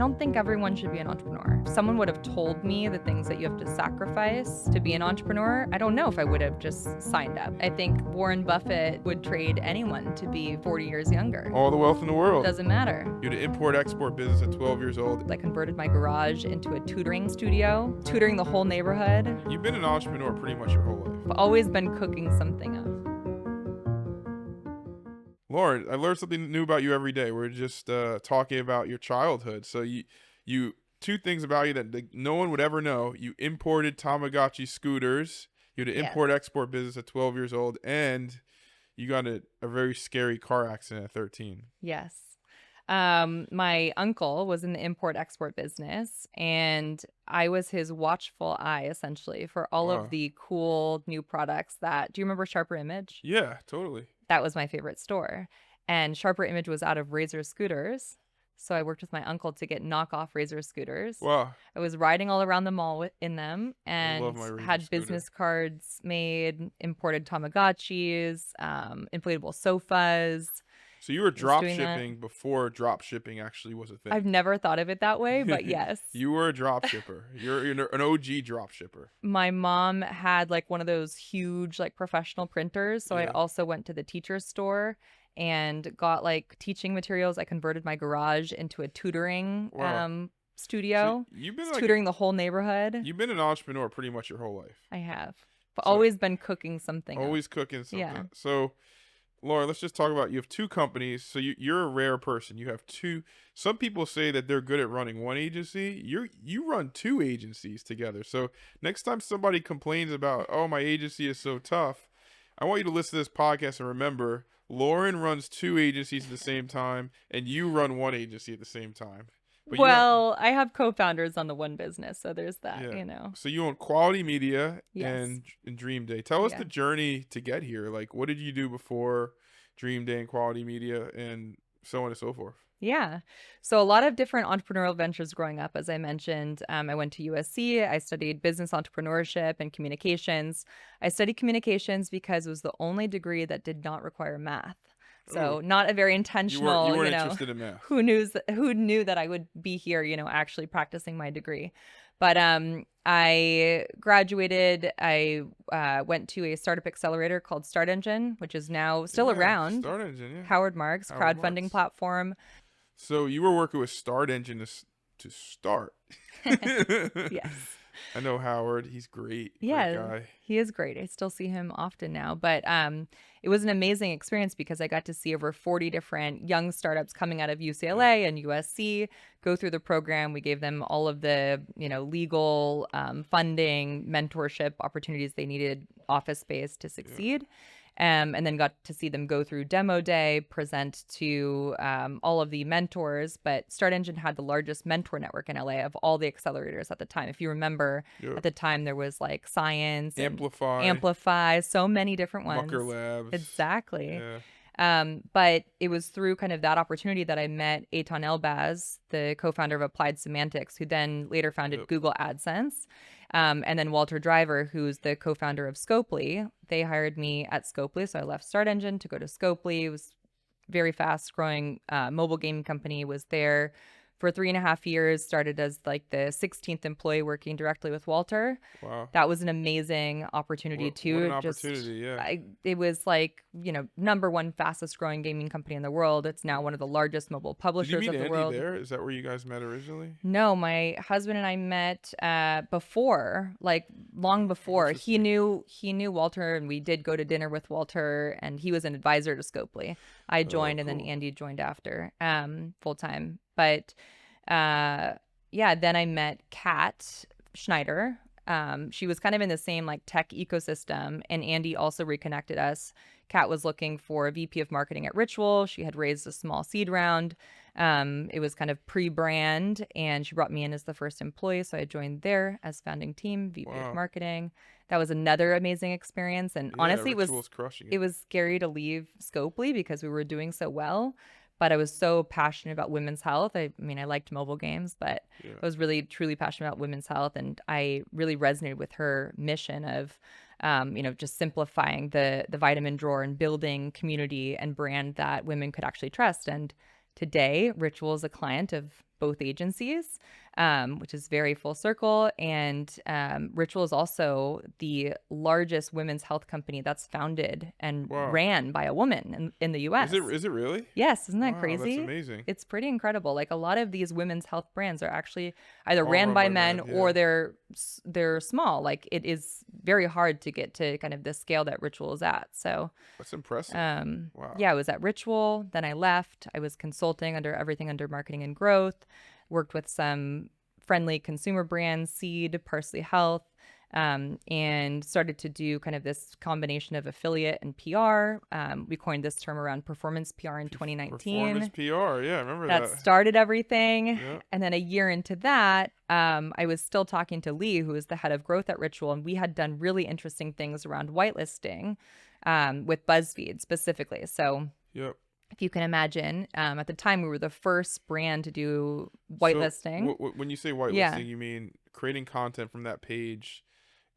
don't think everyone should be an entrepreneur. If someone would have told me the things that you have to sacrifice to be an entrepreneur, I don't know if I would have just signed up. I think Warren Buffett would trade anyone to be 40 years younger. All the wealth in the world. Doesn't matter. You had an import-export business at 12 years old. I converted my garage into a tutoring studio, tutoring the whole neighborhood. You've been an entrepreneur pretty much your whole life. I've always been cooking something up. Lauren, I learned something new about you every day. We're just talking about your childhood. So you two things about you that no one would ever know. You imported Tamagotchi scooters. You had an import-export business at 12 years old, and you got a very scary car accident at 13. Yes. My uncle was in the import-export business, and I was his watchful eye, essentially, for all of the cool new products that... Do you remember Sharper Image? Yeah, totally. That was my favorite store. And Sharper Image was out of Razor scooters. So I worked with my uncle to get knockoff Razor scooters. Wow. I was riding all around the mall in them and had scooter. business cards made, imported Tamagotchis, inflatable sofas. So you were drop shipping before drop shipping actually was a thing. I've never thought of it that way, but yes. You were a drop shipper. You're an OG drop shipper. My mom had like one of those huge like professional printers. So I also went to the teacher's store and got like teaching materials. I converted my garage into a tutoring studio. So you've been tutoring the whole neighborhood. You've been an entrepreneur pretty much your whole life. I have. But always been cooking something. Always cooking something. Yeah. So Laura, let's just talk about, you have two companies. So you're a rare person. You have two. Some people say that they're good at running one agency. You run two agencies together. So next time somebody complains about, oh, my agency is so tough, I want you to listen to this podcast and remember, Lauren runs two agencies at the same time, and you run one agency at the same time. But I have co-founders on the one business, so there's that, you know. So you own Quality Media and Dreamday. Tell us the journey to get here. Like, what did you do before Dreamday and Quality Media and so on and so forth? Yeah. So a lot of different entrepreneurial ventures growing up, as I mentioned. I went to USC. I studied business entrepreneurship and communications. I studied communications because it was the only degree that did not require math. So not a very intentional, you weren't interested in math. Who knew that I would be here, actually practicing my degree. But I graduated. I went to a startup accelerator called Start Engine, which is now still around. Start Engine, Howard Marks, crowdfunding platform. So you were working with Start Engine to start. Yes. I know Howard. He's great. Yeah, great guy. He is great. I still see him often now. But it was an amazing experience because I got to see over 40 different young startups coming out of UCLA and USC go through the program. We gave them all of the legal funding, mentorship opportunities they needed, office space to succeed. And then got to see them go through demo day, present to all of the mentors. But Start Engine had the largest mentor network in LA of all the accelerators at the time. If you remember, at the time there was like Science, Amplify, so many different ones. Mucker Labs. Exactly. Yeah. But it was through kind of that opportunity that I met Eitan Elbaz, the co-founder of Applied Semantics, who then later founded Google AdSense. And then Walter Driver, who's the co-founder of Scopely. They hired me at Scopely, so I left Start Engine to go to Scopely. It was very fast-growing mobile gaming company. Was there for 3.5 years, started as like the 16th employee working directly with Walter. Wow. That was an amazing opportunity too. What an opportunity, yeah. It was like, #1 fastest growing gaming company in the world. It's now one of the largest mobile publishers of the world. Did you meet Andy there? Is that where you guys met originally? No, my husband and I met before, like long before. He knew Walter, and we did go to dinner with Walter, and he was an advisor to Scopely. I joined, and then Andy joined after full time. But then I met Kat Schneider. She was kind of in the same like tech ecosystem, and Andy also reconnected us. Kat was looking for a VP of marketing at Ritual. She had raised a small seed round. It was kind of pre-brand, and she brought me in as the first employee. So I joined there as founding team, VP of marketing. That was another amazing experience. And honestly, it was scary to leave Scopely because we were doing so well. But I was so passionate about women's health. I mean, I liked mobile games, but I was really, truly passionate about women's health. And I really resonated with her mission of, just simplifying the vitamin drawer and building community and brand that women could actually trust. And today, Ritual is a client of both agencies, which is very full circle. And Ritual is also the largest women's health company that's founded and Wow. ran by a woman in the US. Is it really? Yes, isn't that Wow, that's crazy? amazing. It's pretty incredible. Like a lot of these women's health brands are actually either All ran run by by men men, or yeah. they're small. Like it is very hard to get to kind of the scale that Ritual is at. So, That's impressive. Wow. yeah, I was at Ritual, then I left. I was consulting under everything under marketing and growth, worked with some friendly consumer brands, Seed, Parsley Health, and started to do kind of this combination of affiliate and PR. We coined this term around performance PR in Performance 2019. PR. Yeah, I remember That that. started everything. Yeah. And then a year into that, I was still talking to Lee, who is the head of growth at Ritual, and we had done really interesting things around whitelisting with BuzzFeed specifically. So Yep. if you can imagine, at the time we were the first brand to do So whitelisting. when you say Yeah. whitelisting, you mean creating content from that page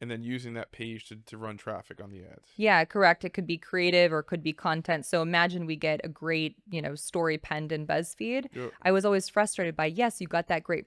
and then using that page to run traffic on the ads. Yeah, correct. It could be creative or it could be content. So imagine we get a great, story penned in BuzzFeed. Yep. I was always frustrated by, yes, you got that great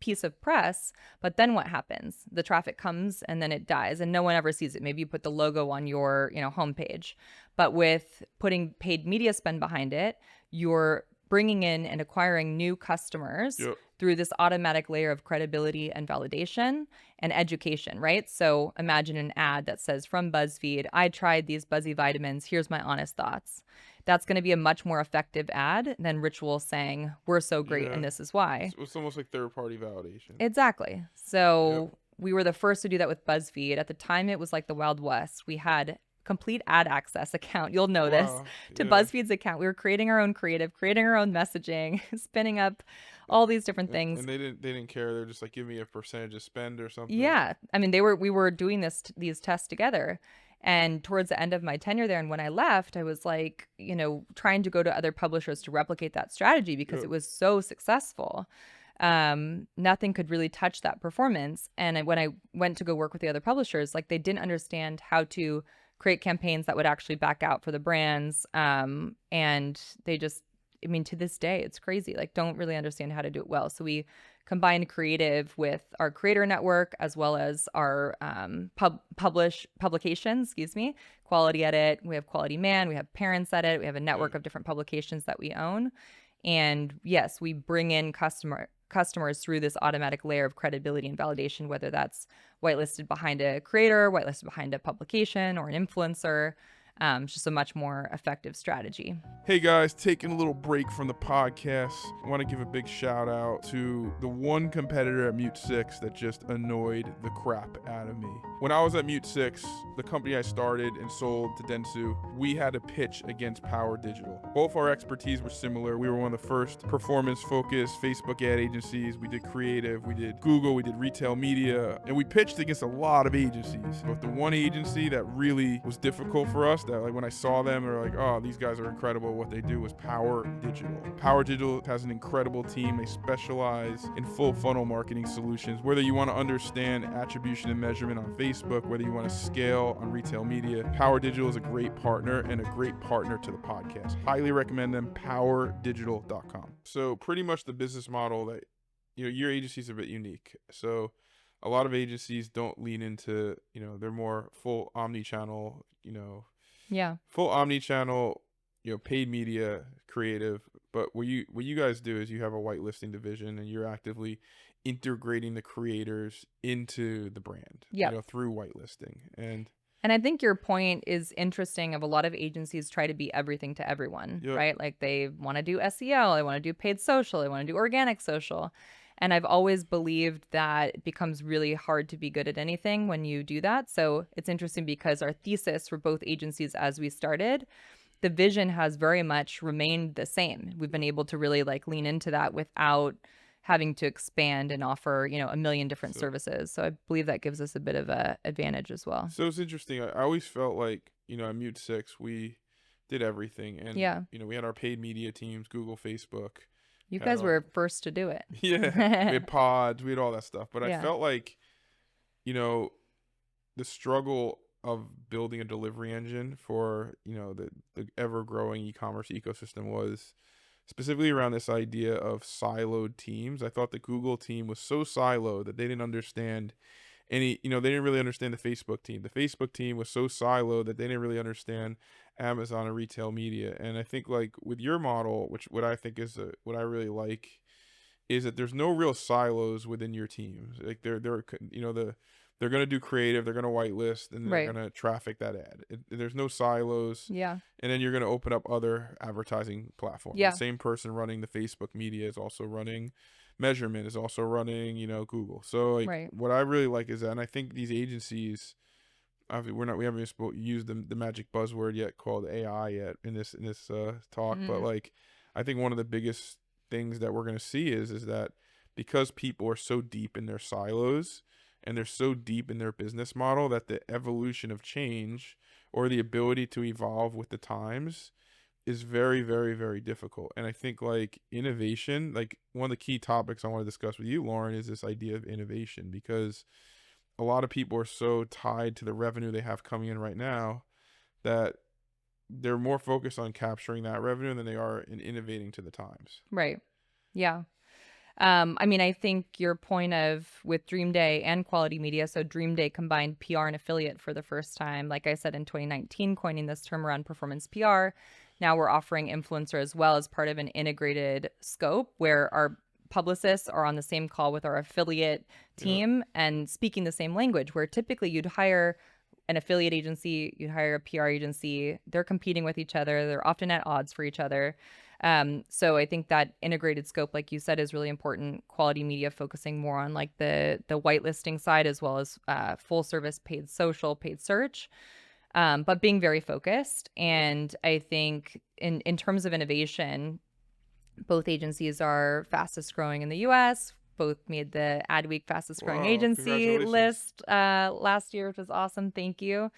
piece of press, but then what happens? The traffic comes and then it dies and no one ever sees it. Maybe you put the logo on your, homepage. But with putting paid media spend behind it, you're bringing in and acquiring new customers Yep. through this automatic layer of credibility and validation and education, right? So imagine an ad that says from BuzzFeed, I tried these Buzzy vitamins. Here's my honest thoughts. That's going to be a much more effective ad than Ritual saying, we're so great Yeah. and this is why. It's almost like third party validation. Exactly. Yep. So we were the first to do that with BuzzFeed. At the time, it was like the Wild West. We had complete ad access account. You'll know this Wow. to Yeah. BuzzFeed's account. We were creating our own creative, creating our own messaging, spinning up all these different things. And they didn't care. They're just like, give me a percentage of spend or something. Yeah. I mean, we were doing these tests together. And towards the end of my tenure there and when I left, I was like, trying to go to other publishers to replicate that strategy because Yep. it was so successful. Nothing could really touch that performance. And when I went to go work with the other publishers, like they didn't understand how to create campaigns that would actually back out for the brands. And they just, I mean, to this day, it's crazy. Like, don't really understand how to do it well. So we combined creative with our creator network as well as our publications. Excuse me, Quality Edit. We have Quality Man. We have Parents Edit. We have a network of different publications that we own. And yes, we bring in customers through this automatic layer of credibility and validation, whether that's whitelisted behind a creator, whitelisted behind a publication or an influencer. It's just a much more effective strategy. Hey guys, taking a little break from the podcast. I want to give a big shout out to the one competitor at Mute 6 that just annoyed the crap out of me. When I was at Mute 6, the company I started and sold to Dentsu, we had a pitch against Power Digital. Both our expertise were similar. We were one of the first performance-focused Facebook ad agencies. We did creative, we did Google, we did retail media, and we pitched against a lot of agencies. But the one agency that really was difficult for us, that like when I saw them, they were like, oh, these guys are incredible. What they do was Power Digital. Power Digital has an incredible team. They specialize in full funnel marketing solutions. Whether you want to understand attribution and measurement on Facebook, whether you want to scale on retail media, Power Digital is a great partner and a great partner to the podcast. Highly recommend them, powerdigital.com. So pretty much the business model that, your agency is a bit unique. So a lot of agencies don't lean into, they're more full omni-channel, Yeah. full omni-channel, paid media, creative. But what you guys do is you have a whitelisting division and you're actively integrating the creators into the brand, Yep. through whitelisting. And I think your point is interesting of a lot of agencies try to be everything to everyone, Yep. right? Like they want to do SEO, they want to do paid social, they want to do organic social. And I've always believed that it becomes really hard to be good at anything when you do that. So it's interesting because our thesis for both agencies as we started, the vision has very much remained the same. We've been able to really like lean into that without having to expand and offer, a million different services. So I believe that gives us a bit of a advantage as well. So it's interesting. I always felt like, at Mute 6, we did everything. And, Yeah. we had our paid media teams, Google, Facebook. You had guys all- were first to do it. Yeah. We had pods, we had all that stuff. But Yeah. I felt like, the struggle of building a delivery engine for, the ever-growing e-commerce ecosystem was specifically around this idea of siloed teams. I thought the Google team was so siloed that they didn't understand they didn't really understand the Facebook team. The Facebook team was so siloed that they didn't really understand Amazon and retail media. And I think like with your model, which what I think is what I really like is that there's no real silos within your teams. Like they're gonna do creative, they're gonna whitelist, and they're Right. gonna traffic that ad. There's no silos, Yeah. and then you're gonna open up other advertising platforms. The Yeah. same person running the Facebook media is also running measurement, is also running Google. So like Right. what I really like is that, and I think these agencies, obviously we haven't even used the magic buzzword yet called AI yet in this talk, but Mm. like I think one of the biggest things that we're going to see is that because people are so deep in their silos and they're so deep in their business model, that the evolution of change or the ability to evolve with the times is very, very, very difficult. And I think like innovation, like one of the key topics I want to discuss with you, Lauren, is this idea of innovation, because a lot of people are so tied to the revenue they have coming in right now that they're more focused on capturing that revenue than they are in innovating to the times. Right. Yeah. I mean, I think your point of with Dreamday and Quality Media, so Dreamday combined PR and affiliate for the first time, like I said, in 2019, coining this term around performance PR. Now we're offering influencer as well as part of an integrated scope where our publicists are on the same call with our affiliate Yeah. team and speaking the same language, where typically you'd hire an affiliate agency, you'd hire a PR agency, they're competing with each other, they're often at odds for each other. So I think that integrated scope, like you said, is really important. Quality media focusing more on like the whitelisting side as well as full service paid social, paid search, but being very focused. And I think in terms of innovation, both agencies are fastest growing in the U.S. Both made the Adweek fastest growing Wow, agency congratulations. list last year, which was awesome. Thank you.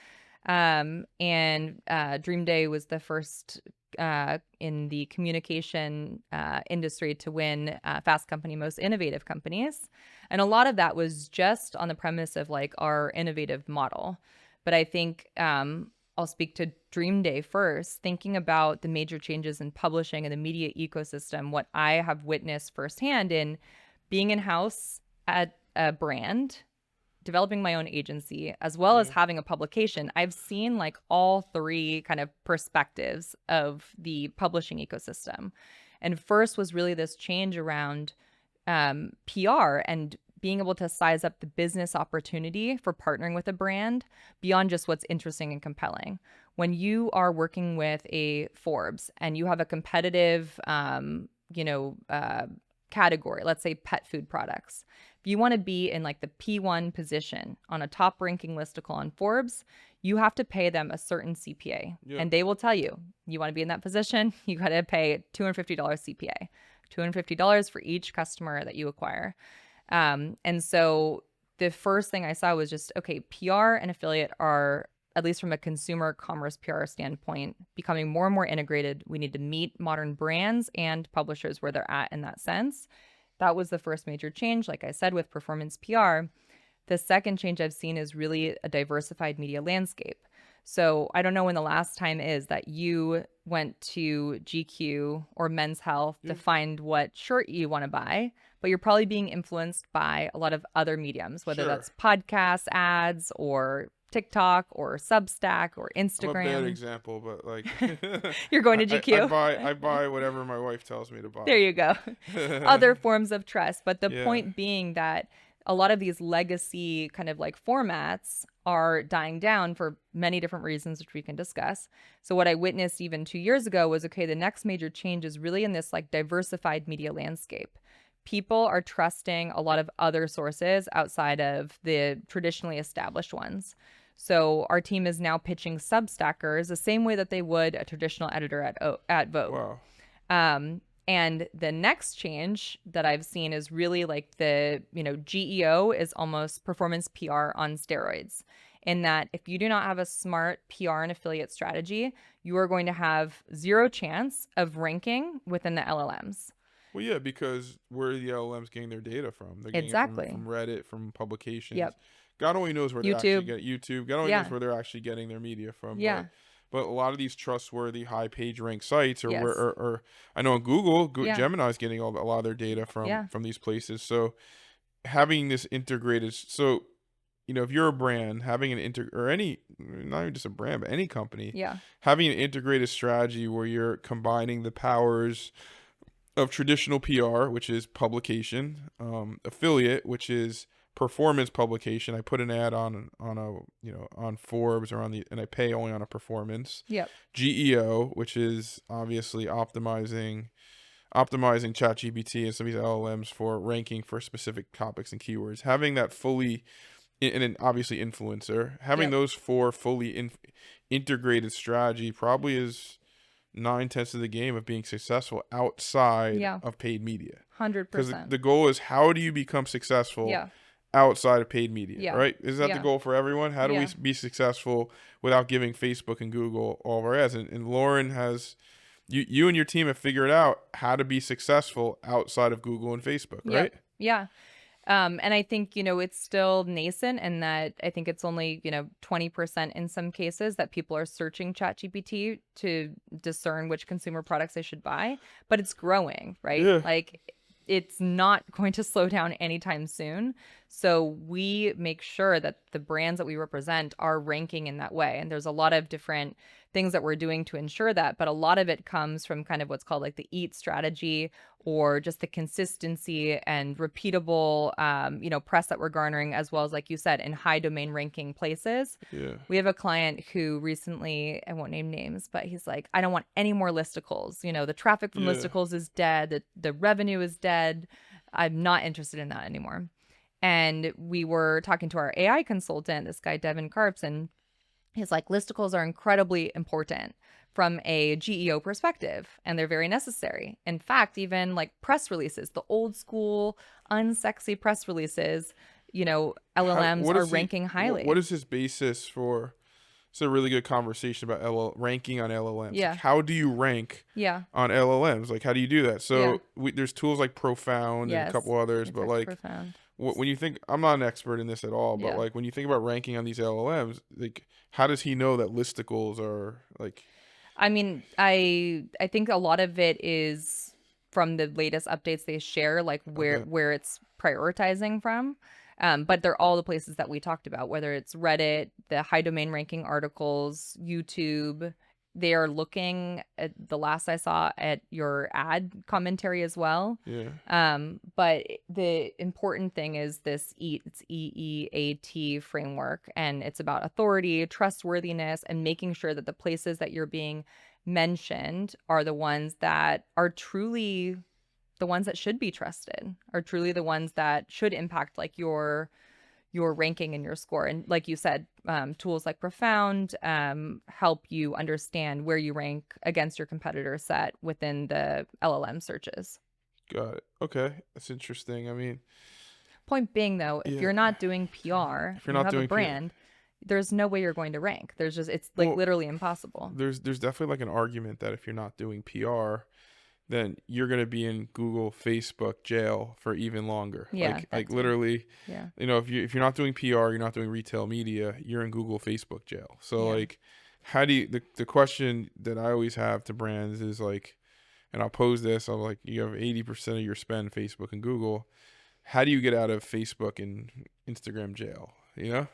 And Dreamday was the first in the communication industry to win Fast Company Most Innovative Companies. And a lot of that was just on the premise of like our innovative model. But I think I'll speak to Dreamday first, thinking about the major changes in publishing and the media ecosystem, what I have witnessed firsthand in being in house at a brand, developing my own agency, as well as Yeah. having a publication. I've seen like all three kind of perspectives of the publishing ecosystem. And first was really this change around PR and being able to size up the business opportunity for partnering with a brand beyond just what's interesting and compelling. When you are working with a Forbes and you have a competitive, category, let's say pet food products, if you want to be in like the P1 position on a top ranking listicle on Forbes, you have to pay them a certain CPA. Yeah. And they will tell you, you want to be in that position, you got to pay $250 CPA, $250 for each customer that you acquire. And so the first thing I saw was just, okay, PR and affiliate are, at least from a consumer commerce PR standpoint, becoming more and more integrated. We need to meet modern brands and publishers where they're at in that sense. That was the first major change, like I said, with performance PR. The second change I've seen is really a diversified media landscape. So I don't know when the last time is that you went to GQ or Men's Health to Yeah. find what shirt you want to buy, but you're probably being influenced by a lot of other mediums, whether Sure. that's podcasts, ads, or TikTok or Substack or I'm a bad Instagram. example, but like You're going to I GQ. buy whatever my wife tells me to There buy. you go. Other forms of trust. But the Yeah. point being that a lot of these legacy kind of like formats are dying down for many different reasons, which we can discuss. So, what I witnessed even 2 years ago was okay, the next major change is really in this like diversified media landscape. People are trusting a lot of other sources outside of the traditionally established ones. So, our team is now pitching Substackers the same way that they would a traditional editor at Vogue. Wow. And the next change that I've seen is really like GEO is almost performance PR on steroids. In that, if you do not have a smart PR and affiliate strategy, you are going to have zero chance of ranking within the LLMs. Well, yeah, because where are the LLMs getting their data from? They're getting it Exactly. from Reddit, from publications. Yep. God only knows where they're actually YouTube. getting YouTube. God only knows Yeah. where they're actually getting their media from. But Yeah. but a lot of these trustworthy high page rank sites or where Yes. or I know on Google, Yeah. Gemini's getting a lot of their data Yeah. from these places. So having this integrated, so if you're a brand, having an or any, not even just a brand, but any company, Yeah. having an integrated strategy where you're combining the powers of traditional PR, which is publication, affiliate, which is performance publication. I put an ad on a on Forbes or and I pay only on a performance. Yep. GEO, which is obviously optimizing ChatGPT and some of these LLMs for ranking for specific topics and keywords. Having that fully, and then obviously influencer, having Yep. those four fully integrated strategy probably is 9/10 of the game of being successful outside Yeah. of paid media. Because 100%. the goal is, how do you become successful Yeah. outside of paid media, Yeah. right? Is that the Yeah. goal for everyone? How do we Yeah. be successful without giving Facebook and Google all of our ads? And Lauren has, you and your team have figured out how to be successful outside of Google and Facebook, Yep. right? Yeah. And I think, it's still nascent, and that I think it's only, 20% in some cases that people are searching ChatGPT to discern which consumer products they should buy, but it's growing, right? Yeah. Like, it's not going to slow down anytime soon. So we make sure that the brands that we represent are ranking in that way. And there's a lot of different things that we're doing to ensure that, but a lot of it comes from kind of what's called like the EAT strategy, or just the consistency and repeatable, press that we're garnering, as well as, like you said, in high domain ranking places. Yeah. We have a client who recently, I won't name names, but he's like, I don't want any more listicles. The traffic from Yeah. listicles is dead. The revenue is dead. I'm not interested in that anymore. And we were talking to our AI consultant, this guy, Devin Karps, and he's like, listicles are incredibly important from a GEO perspective, and they're very necessary. In fact, even like press releases, the old school, unsexy press releases, LLMs What are is he? ranking What highly. is his basis for? It's a really good conversation about ranking on LLMs. Like, Yeah. how do you rank Yeah. on LLMs? Like, how do you do that? Yeah. So there's tools like Profound and a Yes. couple others, I but text like, profound. when you think, I'm not an expert in this at all, but Yeah. like when you think about ranking on these LLMs, like, how does he know that listicles are like? I mean, I think a lot of it is from the latest updates they share, like where Okay. it's prioritizing from. But they're all the places that we talked about, whether it's Reddit, the high domain ranking articles, YouTube. They are looking at, the last I saw, at your ad commentary as well. Yeah. But the important thing is this EAT, it's EEAT framework, and it's about authority, trustworthiness, and making sure that the places that you're being mentioned are the ones that are truly the ones that should be trusted, are truly the ones that should impact like your ranking and your score. And like you said, tools like Profound help you understand where you rank against your competitor set within the LLM searches. Got it. Okay, that's interesting. I mean, Point being, though, if yeah. you're not doing PR If you're and you not have a doing PR, brand, there's no way you're going to rank. It's like well, literally impossible. there's definitely like an argument that if you're not doing PR, then you're gonna be in Google, Facebook jail for even longer. Yeah, Like that too. literally, Yeah. if you're not doing PR, you're not doing retail media, you're in Google, Facebook jail. So Yeah. like, how do you, the question that I always have to brands is like, and I'll pose this, I'm like, you have 80% of your spend Facebook and Google. How do you get out of Facebook and Instagram jail? You know?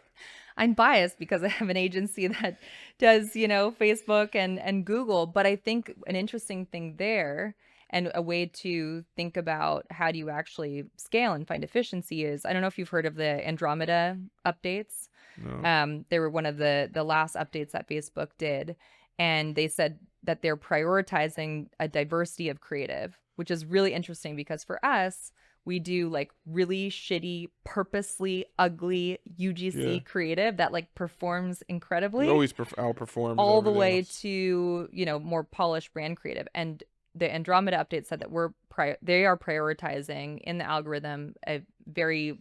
I'm biased because I have an agency that does, Facebook and Google. But I think an interesting thing there, and a way to think about how do you actually scale and find efficiency, is, I don't know if you've heard of the Andromeda updates. No. They were one of the last updates that Facebook did, and they said that they're prioritizing a diversity of creative, which is really interesting because for us, we do like really shitty, purposely ugly Yeah. UGC creative that like performs It incredibly, always outperforms all the everything way else. to, more polished brand creative. And the Andromeda update said that they are prioritizing in the algorithm a very,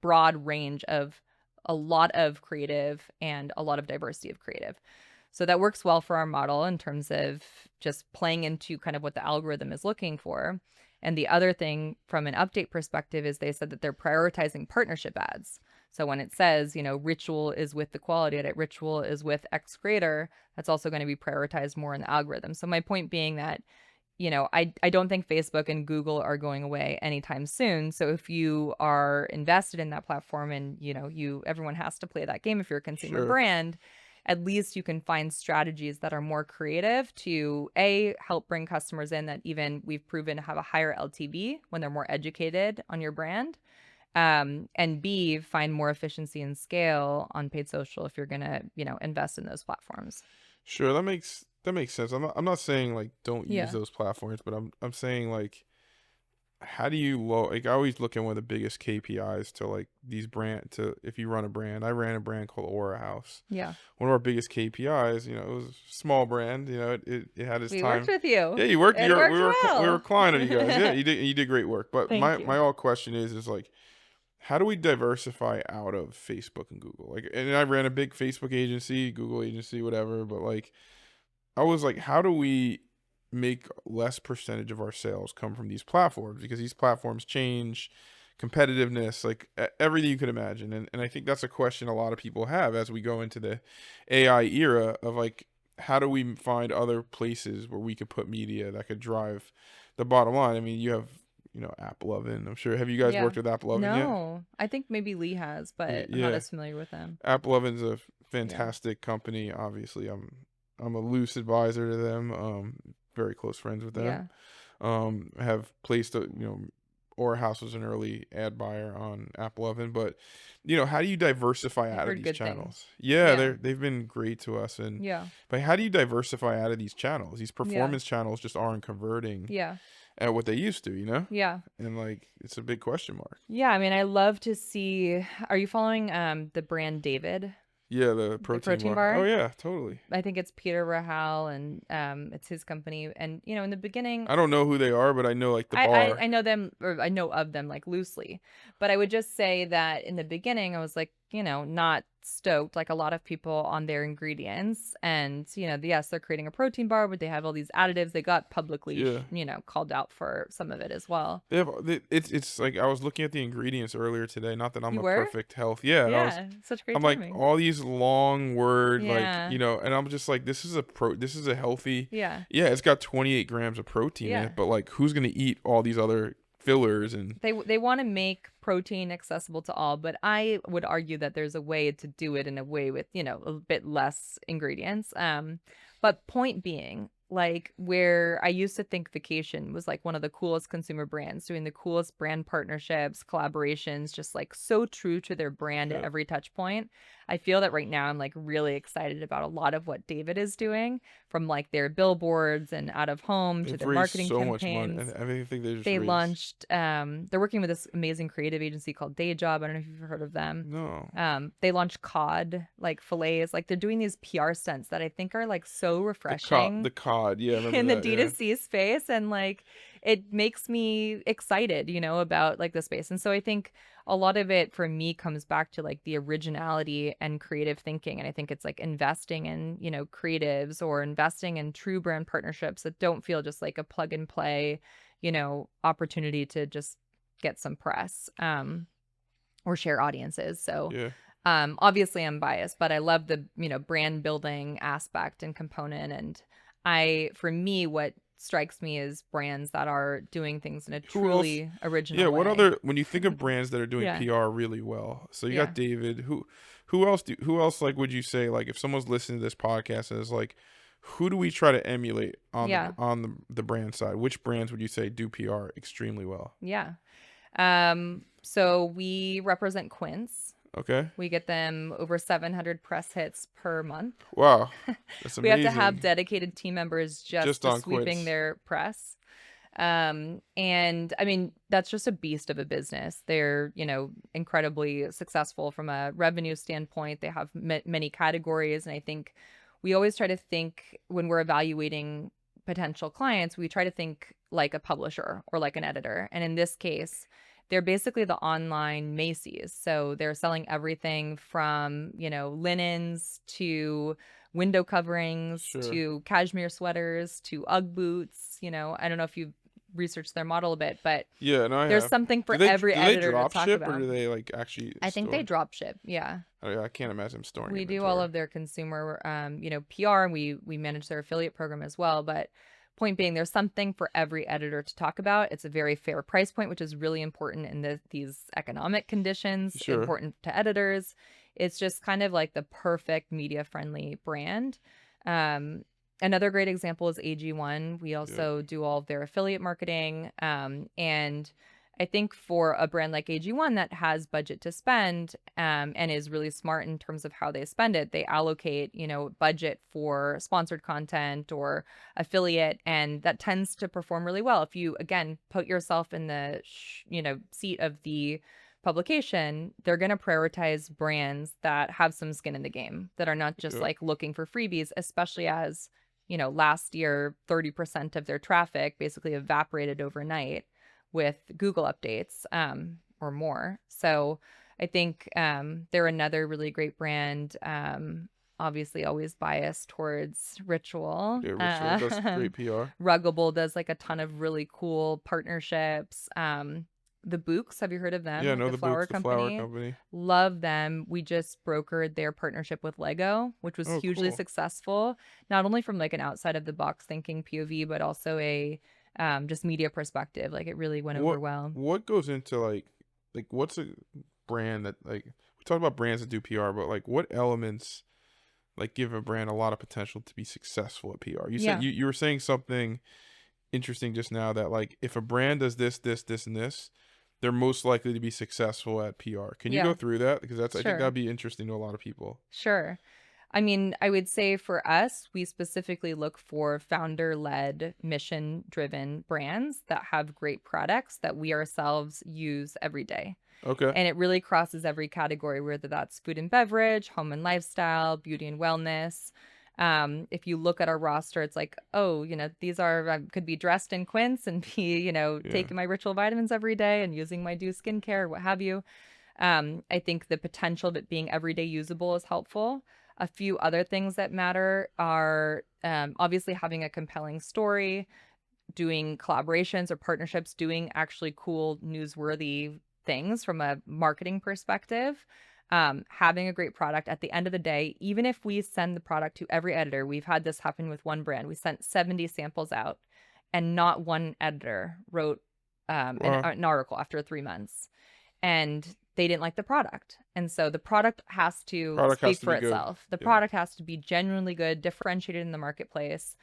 broad range of a lot of creative and a lot of diversity of creative. So that works well for our model in terms of just playing into kind of what the algorithm is looking for. And the other thing from an update perspective is they said that they're prioritizing partnership ads. So when it says, Ritual is with the quality edit, Ritual is with X creator, that's also going to be prioritized more in the algorithm. So my point being that, I don't think Facebook and Google are going away anytime soon. So if you are invested in that platform and, everyone has to play that game if you're a consumer Sure. brand, at least you can find strategies that are more creative to help bring customers in that even we've proven to have a higher LTV when they're more educated on your brand. And B, find more efficiency and scale on paid social if you're gonna, invest in those platforms. Sure, that makes sense. I'm not saying like don't use Yeah. those platforms, but I'm saying like how do you like I always look at one of the biggest KPIs to like these brand to if you run a brand. I ran a brand called Aura House. Yeah. One of our biggest KPIs, it was a small brand, it had its We worked time. with you. Yeah, you worked. It worked We were a well. client of you guys. Yeah, you did great work. But my Thank my you. all question is like how do we diversify out of Facebook and Google? Like, and I ran a big Facebook agency, Google agency, whatever. But like, I was like, how do we make less percentage of our sales come from these platforms? Because these platforms change competitiveness, like everything you could imagine. And I think that's a question a lot of people have as we go into the AI era of like, how do we find other places where we could put media that could drive the bottom line? I mean, you have, Apple Oven. I'm sure. Have you guys Yeah. worked with Apple Oven yet? No, I think maybe Lee has, but I'm not Yeah. as familiar with them. Apple Oven's a Yeah. fantastic company. Obviously, I'm a loose advisor to them. Very close friends with them. Yeah. Have placed Aura House was an early ad buyer on Apple Oven, but how do you diversify I've out of heard these good things. channels? Yeah, Yeah. they've been great to us, and Yeah. but how do you diversify out of these channels? These Yeah. performance channels just aren't converting Yeah. at what they used to, Yeah. and like it's a big question mark. Yeah. I mean, I love to see. Are you following the brand David, Yeah, the the protein protein bar. Oh bar? yeah, totally. I think it's Peter Rahal and it's his company. And in the beginning, I don't know who they are, but I know like the I bar. I know them, or I know of them like loosely, but I would just say that in the beginning I was like, not stoked like a lot of people on their ingredients, and yes, they're creating a protein bar, but they have all these additives. They got publicly, Yeah. called out for some of it as well. It's like I was looking at the ingredients earlier today. Not that I'm You a were? perfect health. Yeah, and Yeah, such great I'm like timing. all these long word like Yeah, and I'm just like this is a healthy. yeah, Yeah, it's got 28 grams of protein in yeah. it, but like who's gonna eat all these other fillers and They want to make protein accessible to all, but I would argue that there's a way to do it in a way with, a bit less ingredients. But point being, like where I used to think Vacation was like one of the coolest consumer brands, doing the coolest brand partnerships, collaborations, just like so true to their brand at yeah. every touch point. I feel that right now I'm like really excited about a lot of what David is doing, from like their billboards and out of home to They've their raised marketing so much money, campaigns. and I think they just They raised. launched, they're working with this amazing creative agency called Day Job. I don't know if you've heard of them. No, They launched cod, like fillets. Like they're doing these PR stunts that I think are like so the refreshing cod. Yeah, I remember in the that. Yeah. D2C space. And like it makes me excited, about like the space. And so I think a lot of it for me comes back to like the originality and creative thinking. And I think it's like investing in, creatives, or investing in true brand partnerships that don't feel just like a plug and play, opportunity to just get some press, or share audiences. So, Yeah. obviously I'm biased, but I love the, brand building aspect and component. And for me, what strikes me is brands that are doing things in a Who else? truly Yeah, original what way. other when you think of brands that are doing Yeah. PR really well? So you got Yeah. David. Who else like would you say like if someone's listening to this podcast and is like who do we try to emulate on Yeah. the brand side? Which brands would you say do PR extremely well? Yeah. So we represent Quince. Okay. We get them over 700 press hits per month. Wow. That's We have to have amazing. dedicated team members just Just to on sweeping Quince. their press. And I mean, that's just a beast of a business. They're, incredibly successful from a revenue standpoint. They have many categories. And I think we always try to think when we're evaluating potential clients, we try to think like a publisher or like an editor. And in this case, they're basically the online Macy's. So they're selling everything from, linens to window coverings Sure. to cashmere sweaters to Ugg boots. I don't know if you've research their model a bit, but Yeah, no, I there's have. something Do for they every do they editor to drop talk ship or about. do they like actually I think they store? drop ship. Yeah. I can't imagine them storing We do all inventory. of their consumer, PR, and we manage their affiliate program as well. But point being, there's something for every editor to talk about. It's a very fair price point, which is really important in these economic conditions, Sure. important to editors. It's just kind of like the perfect media friendly brand. Um, Another great example is AG1. We Yep. also do all of their affiliate marketing, and I think for a brand like AG1 that has budget to spend, and is really smart in terms of how they spend it, they allocate, budget for sponsored content or affiliate, and that tends to perform really well. If you, again, put yourself in the, seat of the publication, they're going to prioritize brands that have some skin in the game, that are not just Yep. like looking for freebies, especially as, last year, 30% of their traffic basically evaporated overnight with Google updates, or more. So I think they're another really great brand. Obviously, always biased towards Ritual. Yeah, Ritual does great PR. Ruggable does like a ton of really cool partnerships. The Books, have you heard of them? Yeah, Like no, the the flower Books, the flower company. company. Love them. We just brokered their partnership with Lego, which was Oh, hugely cool. successful, not only from like an outside of the box thinking POV, but also a just media perspective. Like it really went over What well. what goes into like what's a brand that like we talk about brands that do PR, but like what elements like give a brand a lot of potential to be successful at PR? You said Yeah. you were saying something interesting just now that like if a brand does this, this, this, and this, they're most likely to be successful at PR. Can you go Yeah. through that? Because I think Sure. that'd be interesting to a lot of people. Sure. I mean, I would say for us, we specifically look for founder led, mission driven brands that have great products that we ourselves use every day. Okay. And it really crosses every category, whether that's food and beverage, home and lifestyle, beauty and wellness. If you look at our roster, it's like, oh, these are, I could be dressed in Quince and be, Yeah. taking my ritual vitamins every day and using my Do skincare, what have you. I think the potential of it being everyday usable is helpful. A few other things that matter are obviously having a compelling story, doing collaborations or partnerships, doing actually cool, newsworthy things from a marketing perspective, having a great product. At the end of the day, even if we send the product to every editor, we've had this happen with one brand. We sent 70 samples out, and not one editor wrote Wow. an article after 3 months, and they didn't like the product. And so the product has to Product has speak to for be good. itself. The Yeah. product has to be genuinely good, differentiated in the marketplace.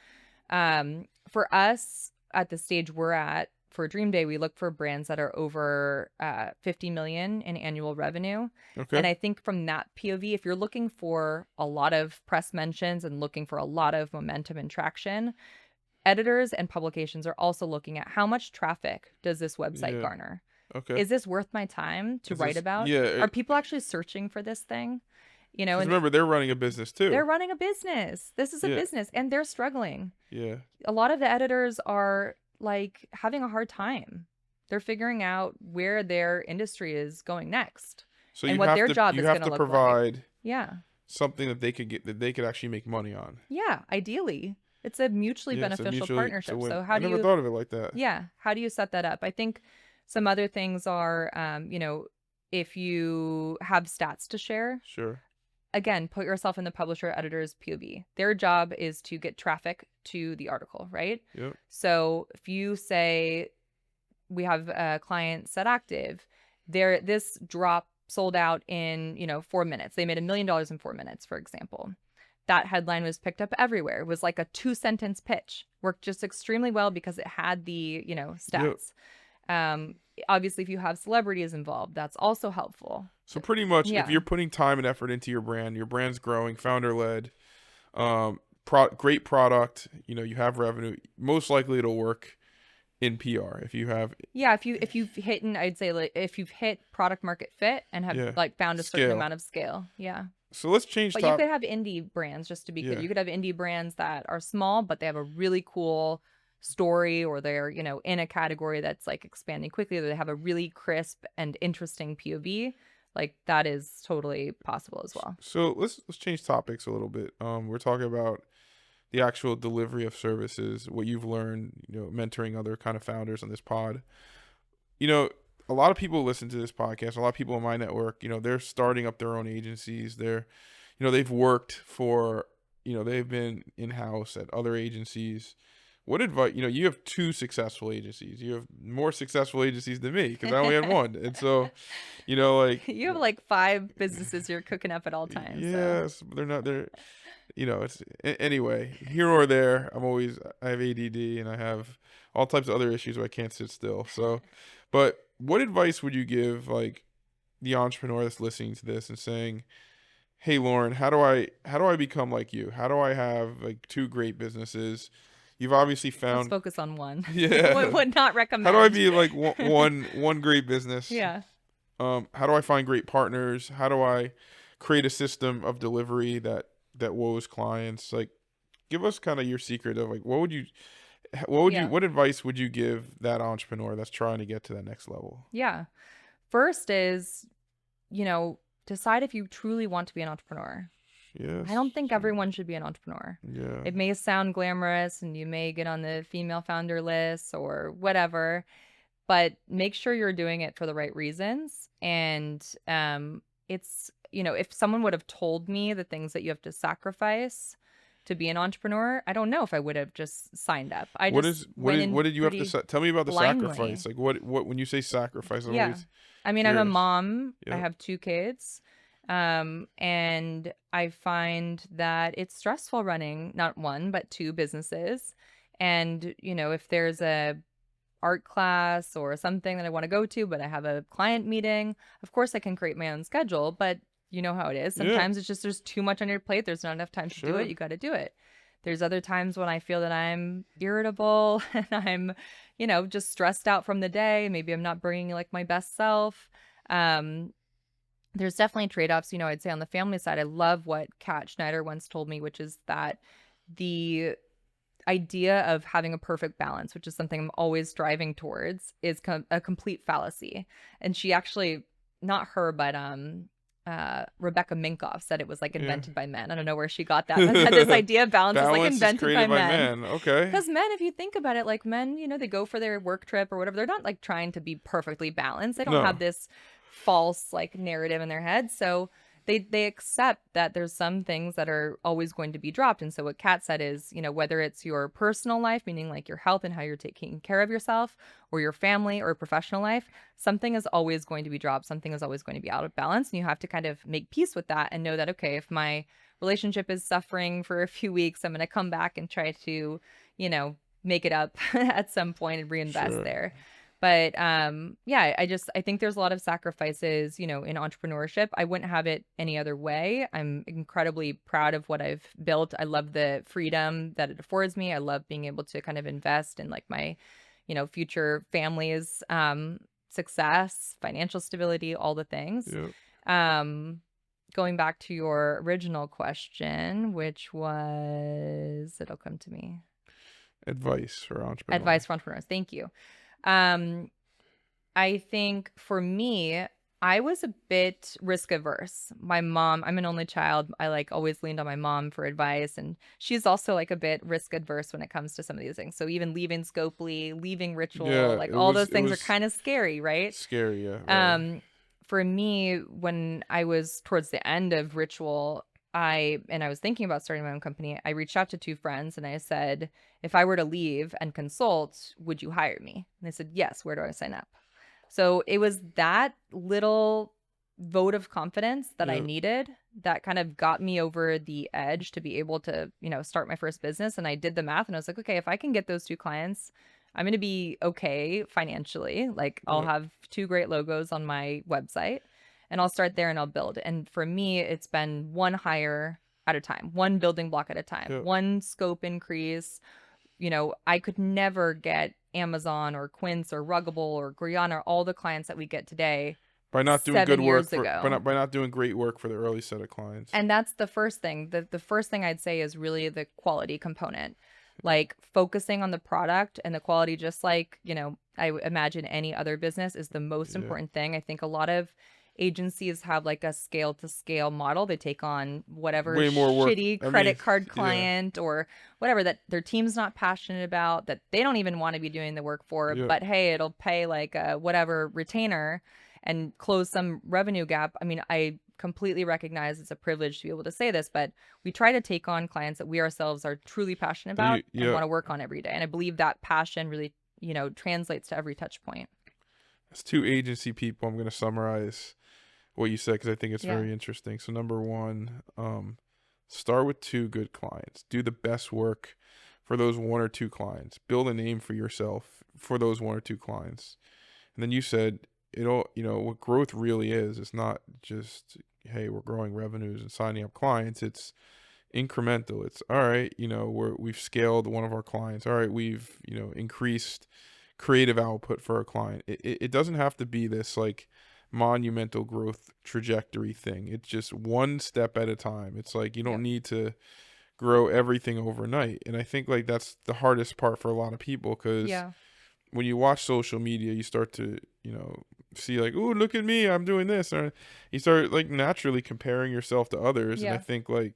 For us, at the stage we're at for Dream Day, we look for brands that are over 50 million in annual revenue. And Okay. I think from that POV, if you're looking for a lot of press mentions and looking for a lot of momentum and traction, editors and publications are also looking at how much traffic does this website Yeah. garner? Okay. Is this worth my time to Is write this about? yeah? Are people actually searching for this thing? Because And remember they're running a business they're too. running a business. This is a Yeah. business and they're struggling. Yeah. A lot of the editors are like having a hard time. They're figuring out where their industry is going next So and what their job you is have going to to look like. provide Yeah. something that they could get that they could actually make money on. Yeah. Ideally, it's a mutually Yeah. So beneficial mutually to partnership. win. So, I never thought of it like that. how do you set that up? I think some other things are, if you have stats to share, Sure. again, put yourself in the publisher editor's POV. Their job is to get traffic to the article, right? Yep. So if you say we have a client set active, this drop sold out in 4 minutes. They made $1 million in 4 minutes, for example. That headline was picked up everywhere. It was like a 2 sentence pitch. Worked just extremely well because it had the Yep. stats. Obviously, if you have celebrities involved, that's also helpful. So pretty much, if Yeah. you're putting time and effort into your brand's growing, founder led, great product. You have revenue. Most likely, it'll work in PR if you have Yeah, if you've hit, and I'd say like if you've hit product market fit and have yeah like found a certain scale. amount of scale. Yeah. So let's change But you top. could have indie brands, just to be clear. Yeah. You could have indie brands that are small, but they have a really cool story, or they're, in a category that's like expanding quickly, or they have a really crisp and interesting POV. Like that is totally possible as well. So let's change topics a little bit. We're talking about the actual delivery of services, what you've learned, mentoring other kind of founders on this pod. You know, a lot of people listen to this podcast. A lot of people in my network, they're starting up their own agencies. They've worked for, they've been in-house at other agencies. What advice, you have two successful agencies. You have more successful agencies than me because I only had one. And so, like, You have like 5 businesses you're cooking up at all times. So yes, but they're, anyway, here or there. I have ADD and I have all types of other issues where I can't sit still. So, but what advice would you give, like, the entrepreneur that's listening to this and saying, "Hey, Lauren, how do I become like you? How do I have like 2 great businesses?" You've obviously let's found, focus on one. yeah. Would not How do I recommend. be like one great business? Yeah. How do I find great partners? How do I create a system of delivery that woes clients? Like, give us kind of your secret of, like, Yeah. what advice would you give that entrepreneur that's trying to get to that next level? Yeah. First is, decide if you truly want to be an entrepreneur. Yes. I don't think everyone should be an entrepreneur. Yeah. It may sound glamorous and you may get on the female founder list or whatever, but make sure you're doing it for the right reasons. And if someone would have told me the things that you have to sacrifice to be an entrepreneur, I don't know if I would have just signed up. I just went in What did you have to pretty tell me about the blindly. sacrifice? Like, what when you say sacrifice, I'm Yeah. always I mean, I'm a curious. mom. I Yep. have 2 kids. And I find that it's stressful running not one, but 2 businesses. And, if there's a art class or something that I want to go to, but I have a client meeting, of course I can create my own schedule, but you know how it is. Yeah. Sometimes it's just there's too much on your plate. There's not enough time to do it. Sure. You got to do it. There's other times when I feel that I'm irritable and I'm, just stressed out from the day. Maybe I'm not bringing like my best self. Um, there's definitely trade-offs. I'd say on the family side, I love what Kat Schneider once told me, which is that the idea of having a perfect balance, which is something I'm always striving towards, is a complete fallacy. And she actually, not her, but Rebecca Minkoff said it was like Yeah. invented by men. I don't know where she got that, but that this idea of balance is like Balance is invented by created by men. man. Okay. Because men, if you think about it, like men, they go for their work trip or whatever. They're not like trying to be perfectly balanced. They don't have No. this false like narrative in their head. So they accept that there's some things that are always going to be dropped. And so what Kat said is, whether it's your personal life, meaning like your health and how you're taking care of yourself, or your family or professional life, something is always going to be dropped. Something is always going to be out of balance. And you have to kind of make peace with that and know that, okay, if my relationship is suffering for a few weeks, I'm going to come back and try to, make it up at some point and reinvest Sure. there. But yeah, I think there's a lot of sacrifices, in entrepreneurship. I wouldn't have it any other way. I'm incredibly proud of what I've built. I love the freedom that it affords me. I love being able to kind of invest in like my, future family's success, financial stability, all the things. Yep. Going back to your original question, which was, it'll come to me. Advice for entrepreneurs. Advice for entrepreneurs. Thank you. I think for me, I was a bit risk averse. My mom, I'm an only child. I like always leaned on my mom for advice, and she's also like a bit risk adverse when it comes to some of these things. So even leaving Scopely, leaving Ritual, Yeah, like all those it things are was kind of scary, right? scary. Yeah. Right. For me, when I was towards the end of Ritual, I was thinking about starting my own company. I reached out to 2 friends and I said, if I were to leave and consult, would you hire me? And they said, yes. Where do I sign up? So it was that little vote of confidence that I Yep. needed that kind of got me over the edge to be able to, start my first business. And I did the math and I was like, okay, if I can get those 2 clients, I'm going to be okay financially. Like I'll Yep. have 2 great logos on my website and I'll start there and I'll build. And for me, it's been one hire at a time, one building block at a time, Yep. one scope increase. I could never get Amazon or Quince or Ruggable or Guyana, all the clients that we get today By not doing 7 good work years ago. by not doing great work for the early set of clients. And that's the first thing. The first thing I'd say is really the quality component. Like focusing on the product and the quality, just like, I imagine any other business, is the most Yeah. important thing. I think a lot of agencies have like a scale to scale model. They take on whatever Way more work. shitty I mean, credit card yeah, client or whatever that their team's not passionate about, that they don't even want to be doing the work for, yeah. but hey, it'll pay like a whatever retainer and close some revenue gap. I mean, I completely recognize it's a privilege to be able to say this, but we try to take on clients that we ourselves are truly passionate So about and yeah, want to work on every day. And I believe that passion really, translates to every touch point. as two agency people, I'm gonna summarize what you said because I think it's Yeah. very interesting. So number one, start with two good clients. Do the best work for those one or two clients. Build a name for yourself for those one or two clients. And then you said it'll, what growth really is. It's not just, hey, we're growing revenues and signing up clients. It's incremental. It's all right, we've scaled one of our clients. All right, we've, increased creative output for a client. It doesn't have to be this like monumental growth trajectory thing. It's just one step at a time. It's like you don't Yep. need to grow everything overnight. And I think like that's the hardest part for a lot of people because Yeah. when you watch social media, you start to, see like, oh, look at me, I'm doing this. Or you start like naturally comparing yourself to others. And I Yeah. think like,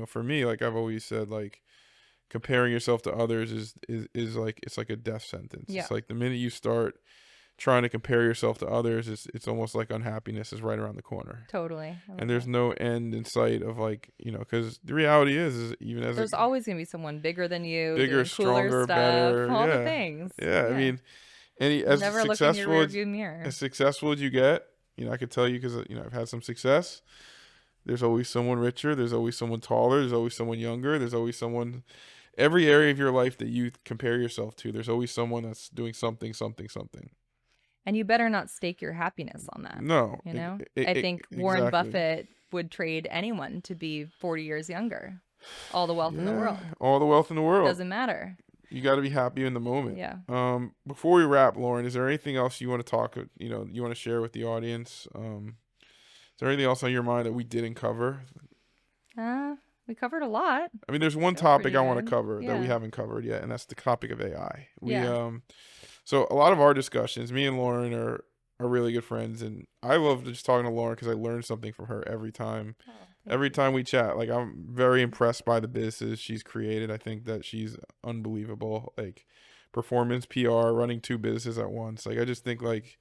for me, like I've always said, like comparing yourself to others is like, it's like a death sentence. Yeah. It's like the minute you start trying to compare yourself to others, it's almost like unhappiness is right around the corner. Totally. I And love there's that. no end in sight of like, because the reality is even as a There's always going to be someone bigger than you bigger, doing cooler stronger, stuff, better, all the yeah, things. yeah. I Yeah. mean, any Never look in your rearview mirror. as successful as you get, I could tell you because I've had some success. There's always someone richer. There's always someone taller. There's always someone younger. There's always someone. Every area of your life that you compare yourself to, there's always someone that's doing something, something, something. And you better not stake your happiness on that. No, I think Warren exactly. Buffett would trade anyone to be 40 years younger. All the wealth in the Yeah, world. all the wealth in the world. Doesn't matter. You got to be happy in the moment. Yeah. Before we wrap, Lauren, is there anything else you want to talk? You want to share with the audience? Is there anything else on your mind that we didn't cover? We covered a lot. I mean, there's one Feel topic pretty I want to good. cover that we Yeah. haven't covered yet, and that's the topic of AI. Yeah. So a lot of our discussions, me and Lauren are really good friends, and I love just talking to Lauren because I learn something from her every time. Oh, Every time we chat, like I'm very impressed by the business she's created. I think that she's unbelievable. Like performance PR, running two businesses at once. Like I just think like,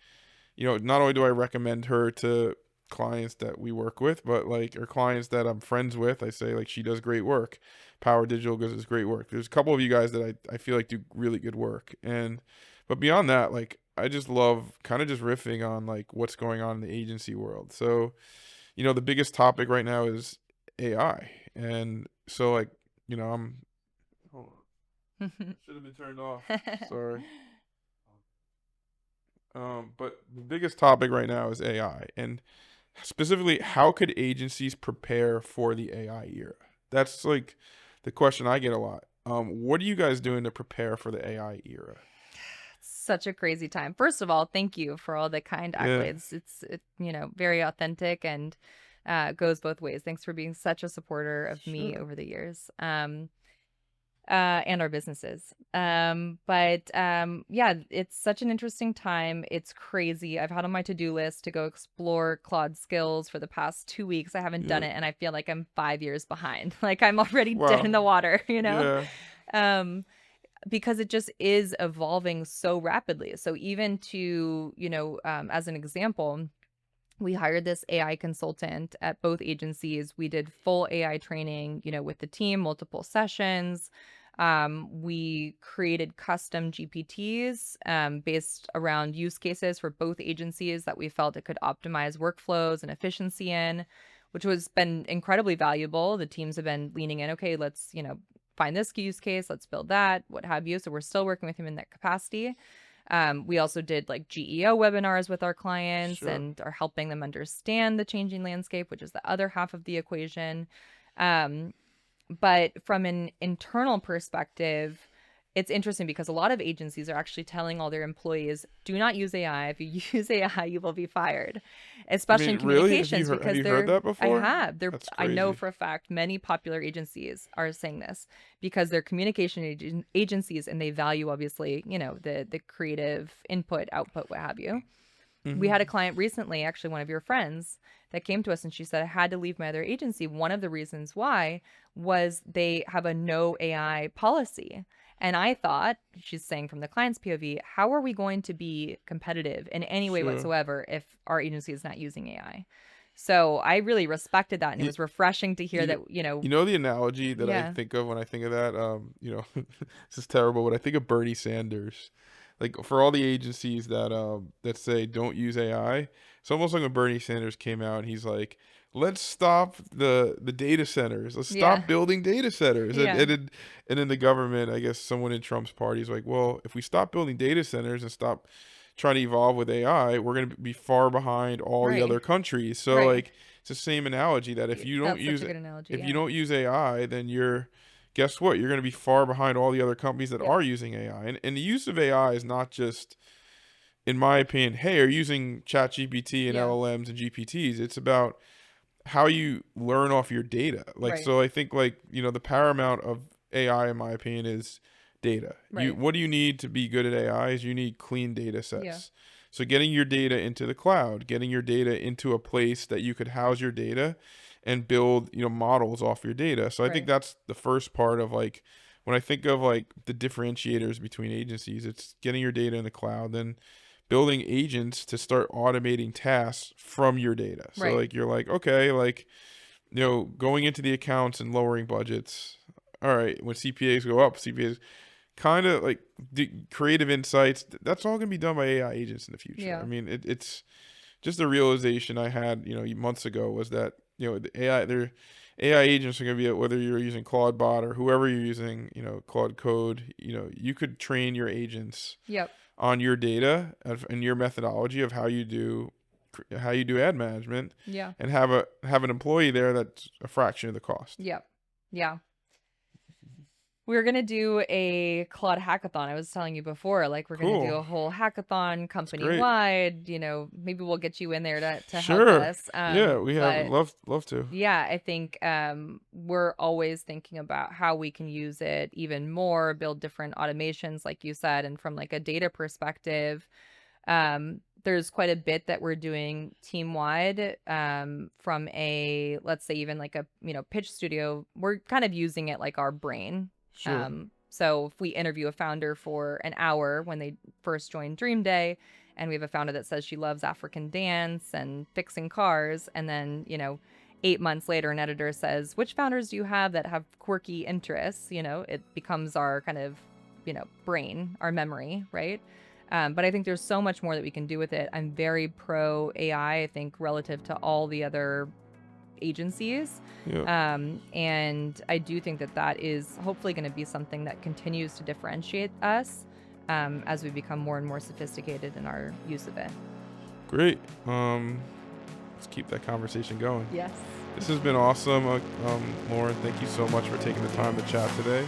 not only do I recommend her to clients that we work with, but like or clients that I'm friends with, I say like she does great work. Power Digital does great work. There's a couple of you guys that I feel like do really good work. But beyond that, like I just love kind of just riffing on like what's going on in the agency world. So the biggest topic right now is AI. And so like, I'm hold on. Should have been turned off. Sorry. But the biggest topic right now is AI. And specifically, how could agencies prepare for the AI era? That's like the question I get a lot. What are you guys doing to prepare for the AI era? Such a crazy time. First of all, thank you for all the kind Yeah, accolades. It's very authentic and goes both ways. Thanks for being such a supporter of me sure. over the years. And our businesses. But yeah, it's such an interesting time. It's crazy. I've had on my to-do list to go explore Claude skills for the past 2 weeks. I haven't done Yeah. it, and I feel like I'm 5 years behind. Like I'm already dead Wow. in the water, Yeah. Um, because it just is evolving so rapidly. So even to, as an example, we hired this AI consultant at both agencies. We did full AI training, with the team, multiple sessions. We created custom GPTs based around use cases for both agencies that we felt it could optimize workflows and efficiency in, which was been incredibly valuable. The teams have been leaning in. Okay, let's find this use case, let's build that, what have you. So we're still working with him in that capacity. We also did like GEO webinars with our clients Sure. and are helping them understand the changing landscape, which is the other half of the equation. Um, but from an internal perspective, it's interesting because a lot of agencies are actually telling all their employees, do not use AI. If you use AI, you will be fired, I especially in mean, really? communications Have because you heard that before? That's I know crazy. for a fact many popular agencies are saying this because they're communication agencies and they value obviously, the creative input, output, what have you. We Mm-hmm. had a client recently, actually one of your friends, that came to us and she said, I had to leave my other agency. One of the reasons why was they have a no AI policy. And I thought, she's saying from the client's POV, how are we going to be competitive in any way Sure. whatsoever if our agency is not using AI? So I really respected that. And it You, was refreshing to hear you, that, you know, you know the analogy that I yeah, think of when I think of that. This is terrible, but I think of Bernie Sanders. Like for all the agencies that say don't use AI, it's almost like when Bernie Sanders came out and he's like, let's stop the data centers. Let's yeah, stop building data centers. And yeah, then the government, I guess someone in Trump's party is like, well, if we stop building data centers and stop trying to evolve with AI, we're going to be far behind all the right, other countries. So right. like it's the same analogy that That's such a good analogy. if you Yeah, don't use AI, then guess what? You're going to be far behind all the other companies that yep, are using AI. And the use of AI is not just, in my opinion, hey, are using ChatGPT and yeah, LLMs and GPTs. It's about how you learn off your data. Like, right, so I think like, the paramount of AI, in my opinion, is data. right, What do you need to be good at AI is you need clean data yeah, sets. So getting your data into the cloud, getting your data into a place that you could house your data and build, models off your data. So I think right, that's the first part of like, when I think of like the differentiators between agencies, it's getting your data in the cloud, then building agents to start automating tasks from your data. So right. like you're like, okay, like, going into the accounts and lowering budgets. All right, when CPAs go up, CPAs kind of like creative insights. That's all going to be done by AI agents in the future. I Yeah. mean, it's just a realization I had, months ago was that, AI agents are going to be, whether you're using Claude Bot or whoever you're using, Claude Code, you could train your agents Yep. on your data and your methodology of how you do ad management, Yeah. and have an employee there that's a fraction of the cost. Yep. Yeah. We're gonna do a Claude hackathon. I was telling you before, like we're gonna do Cool. a whole hackathon That's company great. wide. Maybe we'll get you in there to help Sure. us. Yeah, we have But love to. yeah, I think we're always thinking about how we can use it even more, build different automations, like you said, and from like a data perspective. There's quite a bit that we're doing team wide, from a, let's say even like a, pitch studio. We're kind of using it like our brain. Sure. So if we interview a founder for an hour when they first join Dream Day, and we have a founder that says she loves African dance and fixing cars, and then, 8 months later, an editor says, which founders do you have that have quirky interests? It becomes our kind of, brain, our memory, right? But I think there's so much more that we can do with it. I'm very pro AI, I think, relative to all the other agencies. Yeah. And I do think that that is hopefully going to be something that continues to differentiate us, as we become more and more sophisticated in our use of it. Great. Let's keep that conversation going. Yes. This has been awesome. Lauren, thank you so much for taking the time to chat today.